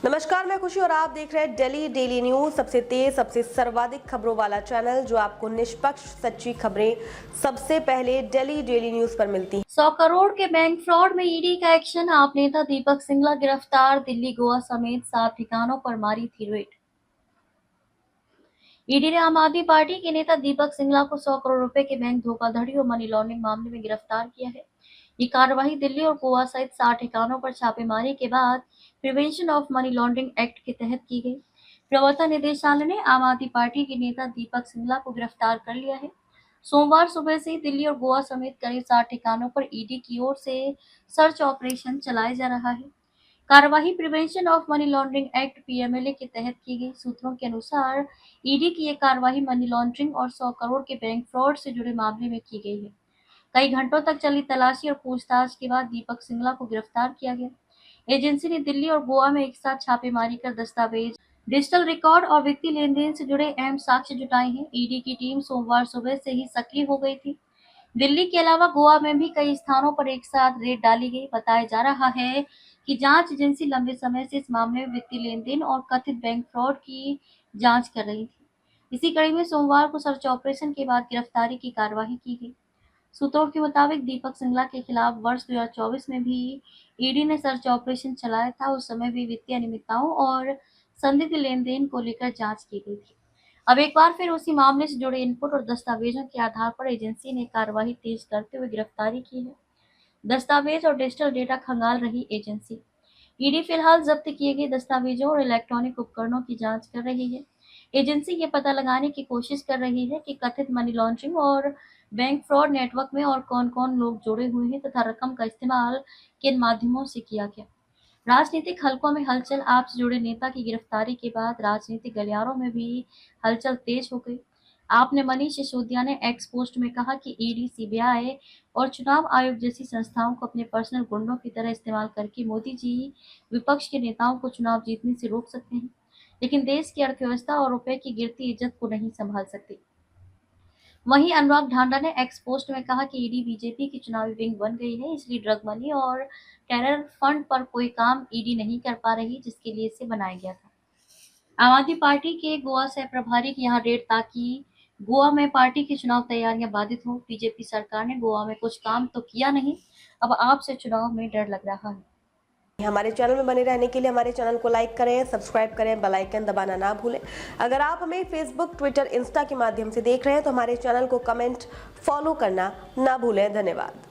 नमस्कार, मैं खुशी और आप देख रहे हैं दिल्ली डेली न्यूज। सबसे तेज, सबसे सर्वाधिक खबरों वाला चैनल जो आपको निष्पक्ष सच्ची खबरें सबसे पहले दिल्ली डेली न्यूज पर मिलती हैं। 100 करोड़ के बैंक फ्रॉड में ईडी का एक्शन। आप नेता दीपक सिंगला गिरफ्तार। दिल्ली गोवा समेत 7 ठिकानों पर मारी थी रेड। ईडी ने आम आदमी पार्टी के नेता दीपक सिंगला को 100 करोड़ रुपए के बैंक धोखाधड़ी और मनी लॉन्ड्रिंग मामले में गिरफ्तार किया है। ये कार्रवाई दिल्ली और गोवा सहित 7 ठिकानों पर छापेमारी के बाद prevention of money laundering act के तहत की गई। प्रवर्तन निदेशालय ने आम आदमी पार्टी के नेता दीपक सिंगला को गिरफ्तार कर लिया है। सोमवार सुबह से दिल्ली और गोवा समेत करीब 7 ठिकानों पर ईडी की ओर से सर्च ऑपरेशन चलाया जा रहा है। कार्यवाही prevention of money laundering act PMLA के तहत की गई। सूत्रों के अनुसार ईडी की यह कार्यवाही मनी लॉन्ड्रिंग और 100 करोड़ के बैंक फ्रॉड से जुड़े मामले में की गई है। कई घंटों तक चली तलाशी और पूछताछ के बाद दीपक सिंगला को गिरफ्तार किया गया। एजेंसी ने दिल्ली और गोवा में एक साथ छापेमारी कर दस्तावेज, डिजिटल रिकॉर्ड और वित्तीय लेन देन से जुड़े अहम साक्ष्य जुटाए हैं। ईडी की टीम सोमवार सुबह से ही सक्रिय हो गई थी। दिल्ली के अलावा गोवा में भी कई स्थानों पर एक साथ रेड डाली गई। बताया जा रहा है कि जांच एजेंसी लंबे समय से इस मामले में वित्तीय लेन देन और कथित बैंक फ्रॉड की जांच कर रही थी। इसी कड़ी में सोमवार को सर्च ऑपरेशन के बाद गिरफ्तारी की कार्यवाही की गई। सूत्रों के मुताबिक दीपक सिंगला के खिलाफ वर्ष 2024 में भी ईडी ने सर्च ऑपरेशन चलाया था। उस समय भी वित्तीय अनियमितताओं और संदिग्ध लेन देन को लेकर जांच की गई थी। अब एक बार फिर उसी मामले से जुड़े इनपुट और दस्तावेजों के आधार पर एजेंसी ने कार्रवाई तेज करते हुए गिरफ्तारी की है। दस्तावेज और डिजिटल डेटा खंगाल रही एजेंसी। ईडी फिलहाल जब्त किए गए दस्तावेजों और इलेक्ट्रॉनिक उपकरणों की जांच कर रही है। एजेंसी ये पता लगाने की कोशिश कर रही है कि कथित मनी लॉन्ड्रिंग और बैंक फ्रॉड नेटवर्क में और कौन-कौन लोग जुड़े हुए हैं तथा रकम का इस्तेमाल किन माध्यमों से किया गया। राजनीतिक हलकों में हलचल। आप से जुड़े नेता की गिरफ्तारी के बाद राजनीतिक गलियारों में भी हलचल तेज हो गई। आपने मनीष सिसोदिया ने एक्स पोस्ट में कहा कि ईडी, सीबीआई और चुनाव आयोग जैसी संस्थाओं को अपने पर्सनल गुंडों की तरह इस्तेमाल करके मोदी जी विपक्ष के नेताओं को चुनाव जीतने से रोक सकते हैं, लेकिन देश की अर्थव्यवस्था और रुपए की गिरती इज्जत को नहीं संभाल सकते। वहीं अनुराग ढांडा ने एक्स पोस्ट में कहा कि ईडी बीजेपी की चुनावी विंग बन गई है, इसलिए ड्रग मनी और टेरर फंड पर कोई काम ईडी नहीं कर पा रही, जिसके लिए इसे बनाया गया था। आम आदमी पार्टी के गोवा सह प्रभारी की यहाँ रेड ताकि गोवा में पार्टी की चुनाव तैयारियां बाधित हो। बीजेपी सरकार ने गोवा में कुछ काम तो किया नहीं, अब आपसे चुनाव में डर लग रहा है। हमारे चैनल में बने रहने के लिए हमारे चैनल को लाइक करें, सब्सक्राइब करें, बेल आइकन दबाना ना भूलें। अगर आप हमें फेसबुक, ट्विटर, इंस्टा के माध्यम से देख रहे हैं तो हमारे चैनल को कमेंट, फॉलो करना ना भूलें। धन्यवाद।